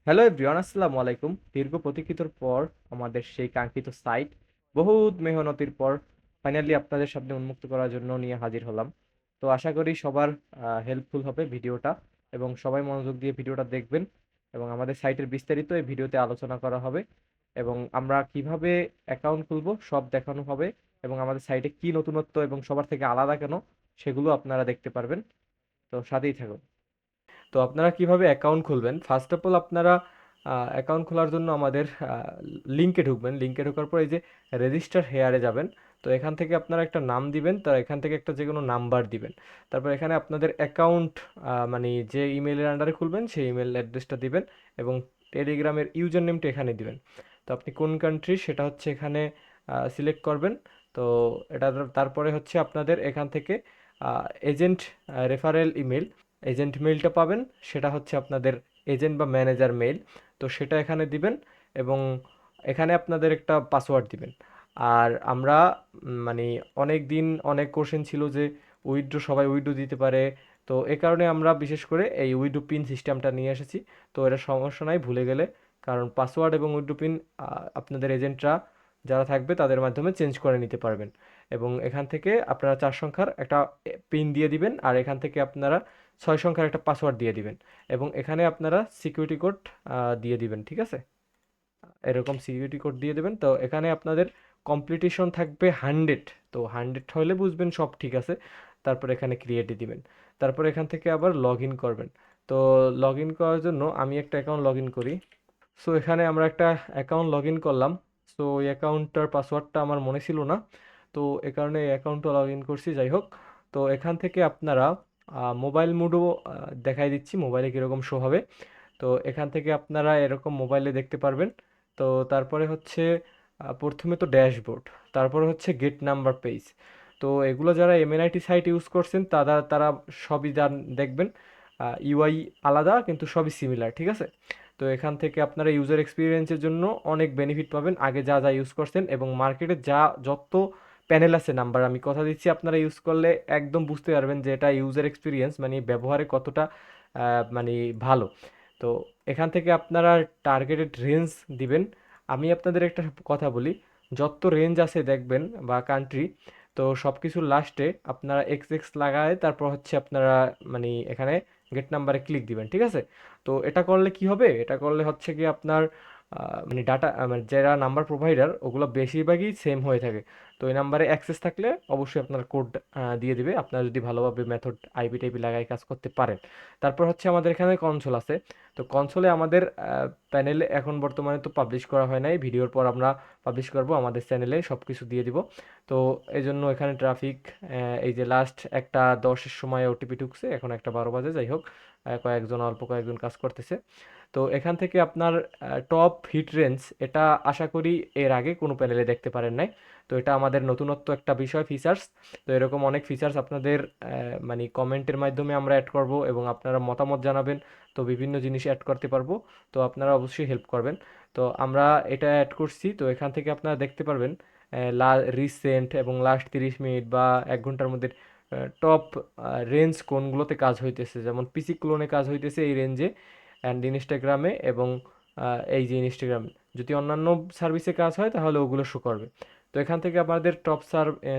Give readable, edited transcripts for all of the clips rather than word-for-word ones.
Hello everyone, আসসালামু আলাইকুম। দীর্ঘ প্রতীক্ষিতর পর আমাদের সেই কাঙ্ক্ষিত সাইট বহুত মেহনতির পর ফাইনালি আপনাদের সামনে উন্মুক্ত করার জন্য নিয়ে হাজির হলাম। তো আশা করি সবার হেল্পফুল হবে ভিডিওটা, এবং সবাই মনোযোগ দিয়ে ভিডিওটা দেখবেন। এবং আমাদের সাইটের বিস্তারিত এই ভিডিওতে আলোচনা করা হবে, এবং আমরা কিভাবে অ্যাকাউন্ট খুলবো সব দেখানো হবে, এবং আমাদের সাইটে কি নতুনত্ব এবং সবার থেকে আলাদা কেন সেগুলো আপনারা দেখতে পারবেন। তো সাথেই থাকুন। তো আপনারা কিভাবে অ্যাকাউন্ট খুলবেন, ফার্স্ট অফ অল আপনারা অ্যাকাউন্ট খোলার জন্য আমাদের লিঙ্কে ঢুকবেন। লিঙ্কে ঢোকার পর এই যে রেজিস্টার হেয়ারে যাবেন। তো এখান থেকে আপনারা একটা নাম দিবেন, তো এখান থেকে একটা যে কোনো নাম্বার দিবেন। তারপর এখানে আপনাদের অ্যাকাউন্ট মানে যে ইমেলের আন্ডারে খুলবেন সেই ইমেল অ্যাড্রেসটা দিবেন, এবং টেলিগ্রামের ইউজার নেমটা এখানে দিবেন। তো আপনি কোন কান্ট্রি সেটা হচ্ছে এখানে সিলেক্ট করবেন। তো এটা তারপরে হচ্ছে আপনাদের এখান থেকে এজেন্ট রেফারেল ইমেল, এজেন্ট মেইলটা পাবেন। সেটা হচ্ছে আপনাদের এজেন্ট বা ম্যানেজার মেইল। তো সেটা এখানে দিবেন, এবং এখানে আপনাদের একটা পাসওয়ার্ড দিবেন। আর আমরা মানে অনেক দিন অনেক কোশ্চেন ছিল যে উইথড্র সবাই উইথড্র দিতে পারে। তো এ কারণে আমরা বিশেষ করে এই উইথড্র পিন সিস্টেমটা নিয়ে এসেছি। তো এটা সমস্যা নাই ভুলে গেলে, কারণ পাসওয়ার্ড এবং উইথড্র পিন আপনাদের এজেন্টরা যারা থাকবে তাদের মাধ্যমে চেঞ্জ করে নিতে পারবেন। এবং এখান থেকে আপনারা 4 সংখ্যার একটা পিন দিয়ে দিবেন, আর এখান থেকে আপনারা 6 সংখ্যার একটা পাসওয়ার্ড দিয়ে দিবেন, এবং এখানে আপনারা সিকিউরিটি কোড দিয়ে দিবেন। ঠিক আছে, এরকম সিকিউরিটি কোড দিয়ে দেবেন। তো এখানে আপনাদের কমপ্লিটেশন থাকবে 100। তো 100 হলে বুঝবেন সব ঠিক আছে। তারপর এখানে ক্রিয়েটে দিবেন। তারপর এখান থেকে আবার লগ ইন করবেন। তো লগ ইন করার জন্য আমি একটা অ্যাকাউন্ট লগ ইন করি। সো এখানে আমরা একটা অ্যাকাউন্ট লগ ইন করলাম। সো এই অ্যাকাউন্টটার পাসওয়ার্ডটা আমার মনে ছিল না, তো এ কারণে এই অ্যাকাউন্টটা লগ ইন করছি। যাই হোক, তো এখান থেকে আপনারা মোবাইল মোডও দেখাই দিচ্ছি, মোবাইলে কীরকম শো হবে। তো এখান থেকে আপনারা এরকম মোবাইলে দেখতে পারবেন। তো তারপরে হচ্ছে প্রথমে তো ড্যাশবোর্ড, তারপরে হচ্ছে গেট নাম্বার পেজ। তো এগুলো যারা এমএনআইটি সাইট ইউজ করছেন তারা তারা সবই দেখবেন। ইউআই আলাদা কিন্তু সবই সিমিলার, ঠিক আছে। তো এখান থেকে আপনারা ইউজার এক্সপিরিয়েন্সের জন্য অনেক বেনিফিট পাবেন আগে যা যা ইউজ করছেন, এবং মার্কেটে যা যত প্যানেল আছে নাম্বার, আমি কথা দিচ্ছি আপনারা ইউজ করলে একদম বুঝতে পারবেন যে এটা ইউজার এক্সপিরিয়েন্স মানে ব্যবহারে কতটা মানে ভালো। তো এখান থেকে আপনারা টার্গেটেড রেঞ্জ দিবেন। আমি আপনাদের একটা কথা বলি, যত রেঞ্জ আছে দেখবেন বা কান্ট্রি, তো সব কিছুর লাস্টে আপনারা এক্স এক্স লাগায় তারপর হচ্ছে আপনারা মানে এখানে গেট নাম্বারে ক্লিক দিবেন, ঠিক আছে। তো এটা করলে কি হবে, এটা করলে হচ্ছে কি আপনার মানে ডাটা মানে যারা নাম্বার প্রোভাইডার ওগুলো বেশিরভাগই সেম হয়ে থাকে। তো এই নাম্বারে অ্যাক্সেস থাকলে অবশ্যই আপনার কোড দিয়ে দিবে, আপনারা যদি ভালোভাবে মেথড আইপি টাইপি লাগাই কাজ করতে পারেন। তারপর হচ্ছে আমাদের এখানে কনসোল আছে। তো কনসোলে আমাদের প্যানেলে এখন বর্তমানে তো পাবলিশ করা হয় নাই, ভিডিওর পর আমরা পাবলিশ করব আমাদের চ্যানেলে সব কিছু দিয়ে দিব। তো এই জন্য এখানে ট্রাফিক, এই যে লাস্ট একটা 10-এর সময় ওটিপি ঢুকছে, এখন একটা 12 বাজে। যাই হোক, অল্প কয়েকজন কাজ করতেছে। তো এখান থেকে আপনার টপ হিট রেঞ্জ, এটা আশা করি এর আগে কোনো প্যানেলে দেখতে পারেন নাই। তো এটা আমাদের নতুনত্ব একটা বিষয়, ফিচার্স। তো এরকম অনেক ফিচার্স আপনাদের মানে কমেন্টের মাধ্যমে আমরা অ্যাড করব, এবং আপনারা মতামত জানাবেন। তো বিভিন্ন জিনিস অ্যাড করতে পারবো। তো আপনারা অবশ্যই হেল্প করবেন। তো আমরা এটা অ্যাড করছি। তো এখান থেকে আপনারা দেখতে পারবেন রিসেন্ট এবং লাস্ট 30 মিনিট বা 1 ঘন্টার মধ্যে টপ রেঞ্জ কোনগুলোতে কাজ হইতেছে, যেমন পিসি ক্লোনে কাজ হইতেছে এই রেঞ্জে, অ্যান্ড ইনস্টাগ্রামে, এবং এই যে ইনস্টাগ্রামে যদি অন্যান্য সার্ভিসে কাজ হয় তাহলে ওগুলো শো করবে। তো এখান থেকে আমাদের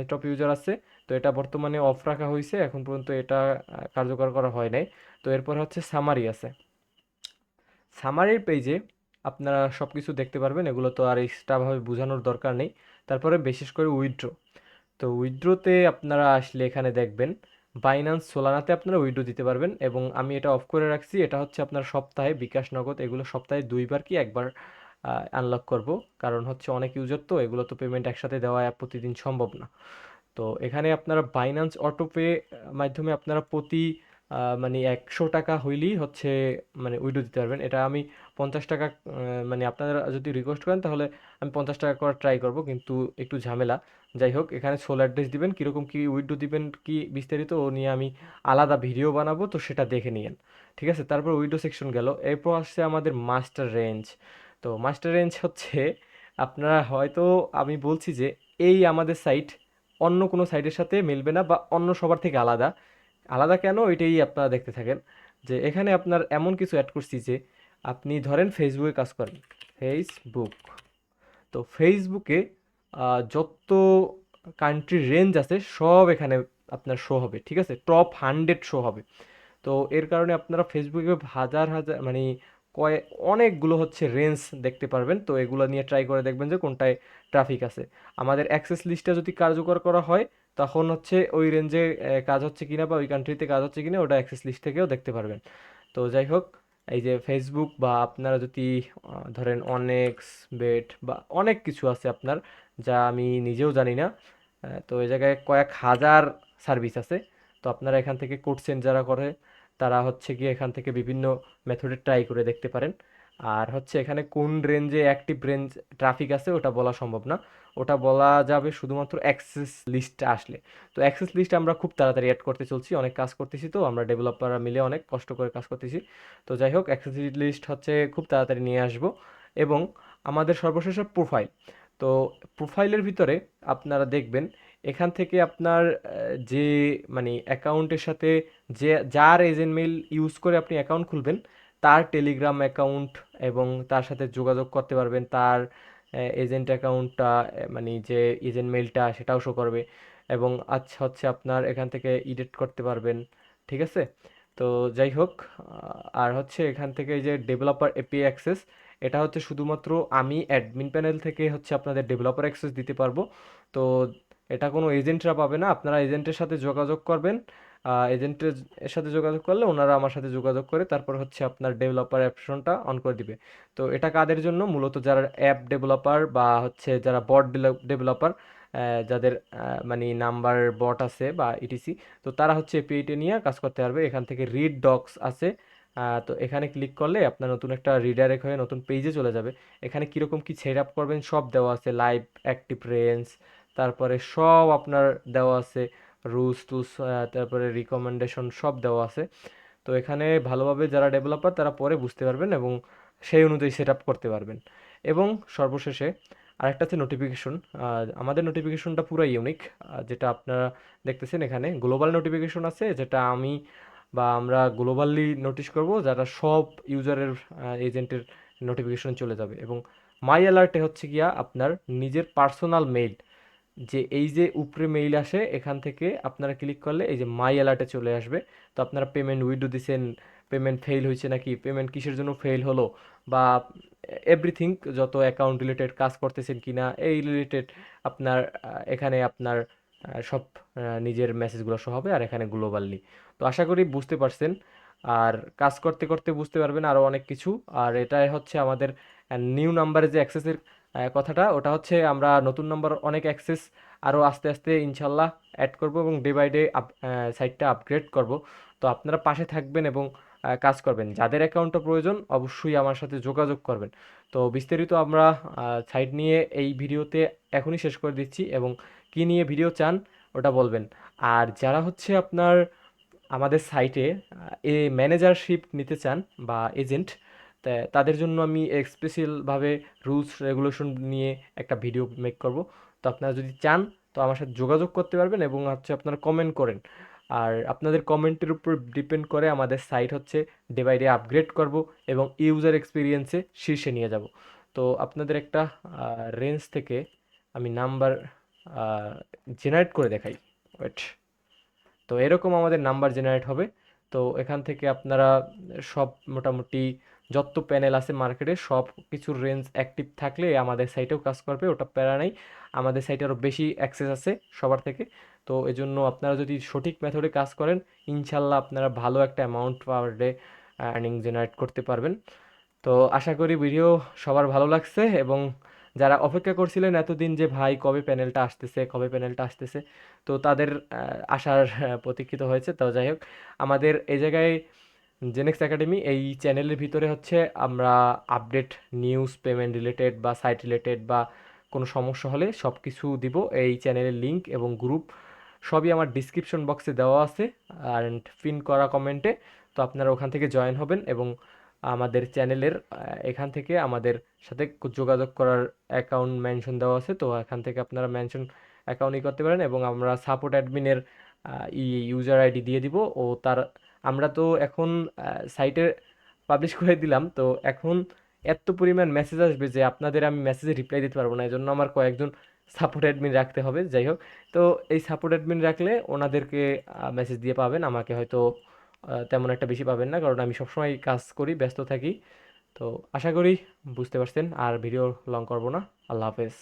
টপ ইউজার আছে। তো এটা বর্তমানে অফ রাখা হয়েছে, এখন পর্যন্ত এটা কার্যকর করা হয় নাই। তো এরপর হচ্ছে সামারি আছে। সামারির পেজে আপনারা সব কিছু দেখতে পারবেন, এগুলো তো আর এক্সট্রাভাবে বোঝানোর দরকার নেই। তারপরে বিশেষ করে উইথড্র, তো উইথড্রোতে আপনারা আসলে এখানে দেখবেন বাইন্যান্স সোলানাতে আপনারা উইথড্রো দিতে পারবেন, এবং আমি এটা অফ করে রাখছি। এটা হচ্ছে আপনার সপ্তাহে বিকাশ নগদ এগুলো সপ্তাহে 2বার কি একবার আনলক করব, কারণ হচ্ছে অনেক ইউজার, তো এগুলো তো পেমেন্ট একসাথে দেওয়া প্রতিদিন সম্ভব না। তো এখানে আপনারা বাইন্যান্স অটোপে মাধ্যমে আপনারা প্রতি মানে 100 টাকা হইলেই হচ্ছে মানে উইথড্র দিতে পারবেন। এটা আমি 50 টাকা, মানে আপনারা যদি রিকোয়েস্ট করেন তাহলে আমি 50 টাকা করার ট্রাই করব, কিন্তু একটু ঝামেলা। যাই হোক, এখানে সোল অ্যাড্রেস দিবেন, কীরকম কী উইথড্র দিবেন কি বিস্তারিত ও নিয়ে আমি আলাদা ভিডিও বানাবো, তো সেটা দেখে নিয়েন। ঠিক আছে, তারপর উইথড্র সেকশন গেল। এরপর আসছে আমাদের মাস্টার রেঞ্জ। তো মাস্টার রেঞ্জ হচ্ছে আপনারা হয়তো, আমি বলছি যে এই আমাদের সাইট অন্য কোনো সাইটের সাথে মিলবে না, বা অন্য সবার থেকে আলাদা। আলাদা কেন এটাই আপনারা দেখতে থাকেন। যে এখানে আপনার এমন কিছু অ্যাড করছি যে আপনি ধরেন ফেসবুকে কাজ করেন, ফেসবুক। তো ফেসবুকে যত কান্ট্রির রেঞ্জ আছে সব এখানে আপনার শো হবে, ঠিক আছে? টপ 100 শো হবে। তো এর কারণে আপনারা ফেসবুকে হাজার হাজার মানে কয়েক অনেকগুলো হচ্ছে রেঞ্জ দেখতে পারবেন। তো এগুলো নিয়ে ট্রাই করে দেখবেন যে কোনটায় ট্রাফিক আছে। আমাদের অ্যাক্সেস লিস্টটা যদি কার্যকর করা হয় তখন হচ্ছে ওই রেঞ্জে কাজ হচ্ছে কিনা বা ওই কান্ট্রিতে কাজ হচ্ছে কিনা ওটা অ্যাক্সেস লিস্ট থেকেও দেখতে পারবেন। তো যাই হোক, এই যে ফেসবুক বা আপনারা যদি ধরেন অনেক্স বেট বা অনেক কিছু আছে আপনার, যা আমি নিজেও জানি না। তো এই জায়গায় কয়েক হাজার সার্ভিস আছে। তো আপনারা এখান থেকে করছেন যারা করে, তারা হচ্ছে গিয়ে এখান থেকে বিভিন্ন মেথডে ট্রাই করে দেখতে পারেন। আর হচ্ছে এখানে কোন রেঞ্জে অ্যাক্টিভ রেঞ্জ ট্রাফিক আছে ওটা বলা সম্ভব না, ওটা বলা যাবে শুধুমাত্র অ্যাক্সেস লিস্টে আসলে। তো অ্যাক্সেস লিস্ট আমরা খুব তাড়াতাড়ি অ্যাড করতে চলছি, অনেক কাজ করতেছি, তো আমরা ডেভেলপাররা মিলে অনেক কষ্ট করে কাজ করতেছি। তো যাই হোক, অ্যাক্সেস লিস্ট হচ্ছে খুব তাড়াতাড়ি নিয়ে আসবো। এবং আমাদের সর্বশেষ প্রোফাইল। তো প্রোফাইলের ভিতরে আপনারা দেখবেন এখান থেকে আপনার যে মানে অ্যাকাউন্টের সাথে যে যার এজেন্ট মেইল ইউজ করে আপনি অ্যাকাউন্ট খুলবেন তার টেলিগ্রাম অ্যাকাউন্ট এবং তার সাথে যোগাযোগ করতে পারবেন, তার এজেন্ট অ্যাকাউন্টটা মানে যে এজেন্ট মেইলটা সেটাও শো করবে। এবং আচ্ছা হচ্ছে আপনার এখান থেকে এডিট করতে পারবেন, ঠিক আছে? তো যাই হোক, আর হচ্ছে এখান থেকে এই যে ডেভেলপার এপিআই অ্যাক্সেস, এটা হচ্ছে শুধুমাত্র আমি অ্যাডমিন প্যানেল থেকে হচ্ছে আপনাদের ডেভেলপার অ্যাক্সেস দিতে পারবো। তো এটা কোনো এজেন্টরা পাবে না, আপনারা এজেন্টের সাথে যোগাযোগ করবেন। এজেন্টের সাথে যোগাযোগ করলে ওনারা আমার সাথে যোগাযোগ করে তারপর হচ্ছে আপনার ডেভেলপার অপশনটা অন করে দিবে। তো এটা কাদের জন্য? মূলত যারা অ্যাপ ডেভেলপার বা হচ্ছে যারা বট ডেভেলপার, যাদের মানে নাম্বার বট আছে বা ইটিসি, তো তারা হচ্ছে এপিআইটা নিয়ে কাজ করতে পারবে। এখান থেকে রিড ডক্স আছে। তো এখানে ক্লিক করলে আপনার নতুন একটা রিডাইরেক্ট হয়ে নতুন পেজে চলে যাবে। এখানে কীরকম কী সেট আপ করবেন সব দেওয়া আছে, লাইভ অ্যাক্টিভ রেঞ্জ, তারপরে সব আপনার দেওয়া আছে, রুলস টুলস, তারপরে রিকমেন্ডেশন সব দেওয়া আছে। তো এখানে ভালোভাবে যারা ডেভেলপার তারা পরে বুঝতে পারবেন এবং সেই অনুযায়ী সেট আপ করতে পারবেন। এবং সর্বশেষে আরেকটা আছে নোটিফিকেশন। আমাদের নোটিফিকেশনটা পুরো ইউনিক। যেটা আপনারা দেখতেছেন এখানে গ্লোবাল নোটিফিকেশন আছে, যেটা আমি বা আমরা গ্লোবালি নোটিশ করব, যারা সব ইউজারের এজেন্টের নোটিফিকেশন চলে যাবে। এবং মাই অ্যালার্টে হচ্ছে গিয়া আপনার নিজের পার্সোনাল মেইল, যে এই যে উপরে মেইল আসে এখান থেকে আপনারা ক্লিক করলে এই যে মাই অ্যালার্টে চলে আসবে। তো আপনারা পেমেন্ট উইথড্র দিছেন, পেমেন্ট ফেল হয়েছে নাকি, পেমেন্ট কিসের জন্য ফেল হলো, বা এভরিথিং যত অ্যাকাউন্ট রিলেটেড কাজ করতেছেন কিনা এই রিলেটেড আপনার এখানে আপনার সব নিজের মেসেজগুলো শো হবে আর এখানে গ্লোবালি। তো আশা করি বুঝতে পারছেন। আর কাজ করতে করতে বুঝতে পারবেন আরও অনেক কিছু। আর এটাই হচ্ছে আমাদের নিউ নাম্বারে যে অ্যাক্সেসের কথাটা, ওটা হচ্ছে আমরা নতুন নাম্বার অনেক অ্যাক্সেস আরও আস্তে আস্তে ইনশাল্লাহ অ্যাড করব এবং ডে বাই ডে সাইটটা আপগ্রেড করব। তো আপনারা পাশে থাকবেন এবং কাজ করবেন। যাদের অ্যাকাউন্টটা প্রয়োজন অবশ্যই আমার সাথে যোগাযোগ করবেন। তো বিস্তারিত আমরা সাইট নিয়ে এই ভিডিওতে এখনই শেষ করে দিচ্ছি, এবং কী নিয়ে ভিডিও চান ওটা বলবেন। আর যারা হচ্ছে আপনার আমাদের সাইটে ম্যানেজারশিপ নিতে চান বা এজেন্ট, তাদের জন্য আমি স্পেশালভাবে রুলস রেগুলেশন নিয়ে একটা ভিডিও মেক করব। তো আপনারা যদি চান তো আমার সাথে যোগাযোগ করতে পারবেন এবং হচ্ছে আপনারা কমেন্ট করেন। আর আপনাদের কমেন্টের উপর ডিপেন্ড করে আমাদের সাইট হচ্ছে ডে বাই ডে আপগ্রেড করব এবং ইউজার এক্সপিরিয়েন্সে শীর্ষে নিয়ে যাব। তো আপনাদের একটা রেঞ্জ থেকে আমি নাম্বার জেনারেট করে দেখাই। ওয়েট। তো এরকম আমাদের নাম্বার জেনারেট হবে। তো এখান থেকে আপনারা সব মোটামুটি যত প্যানেল আছে মার্কেটে সব কিছুর রেঞ্জ অ্যাক্টিভ থাকলে আমাদের সাইটেও কাজ করবে, ওটা প্যারা নেই। আমাদের সাইটে আরও বেশি অ্যাক্সেস আছে সবার থেকে। তো এজন্য আপনারা যদি সঠিক মেথডে কাজ করেন ইনশাল্লাহ আপনারা ভালো একটা amount per day earning generate করতে পারবেন। তো আশা করি ভিডিও সবার ভালো লাগছে, এবং যারা অপেক্ষা করছিলেন এতদিন যে ভাই কবে প্যানেলটা আসতেছে কবে প্যানেলটা আসতেছে, তো তাদের আশার প্রতীক্ষিত হয়েছে। তো যাই হোক, আমাদের এই জায়গায় জেনেক্স একাডেমি এই চ্যানেলের ভিতরে হচ্ছে আমরা আপডেট নিউজ, পেমেন্ট রিলেটেড বা সাইট রিলেটেড বা কোনো সমস্যা হলে সব কিছু দিব। এই চ্যানেলের লিঙ্ক এবং গ্রুপ সবই আমার ডিসক্রিপশন বক্সে দেওয়া আছে অ্যান্ড পিন করা কমেন্টে। তো আপনারা ওখান থেকে জয়েন হবেন এবং আমাদের চ্যানেলের এখান থেকে আমাদের সাথে যোগাযোগ করার অ্যাকাউন্ট মেনশন দেওয়া আছে। তো এখান থেকে আপনারা মেনশন অ্যাকাউন্টই করতে পারেন এবং আমরা সাপোর্ট অ্যাডমিনের ইউজার আইডি দিয়ে দিব। ও তার আমরা তো এখন সাইটের পাবলিশ করে দিলাম। তো এখন এত পরিমাণ মেসেজ আসবে যে আপনাদের আমি মেসেজে রিপ্লাই দিতে পারবো না, এই জন্য আমার কয়েকজন সাপোর্ট অ্যাডমিন রাখতে হবে। যাই হোক, তো এই সাপোর্ট অ্যাডমিন রাখলে ওনাদেরকে মেসেজ দিয়ে পাবেন, আমাকে হয়তো তেমন একটা বেশি পাবেন না, কারণ আমি সবসময় কাজ করি, ব্যস্ত থাকি। তো আশা করি বুঝতে পারছেন, আর ভিডিও লং করবো না। আল্লাহ হাফেজ।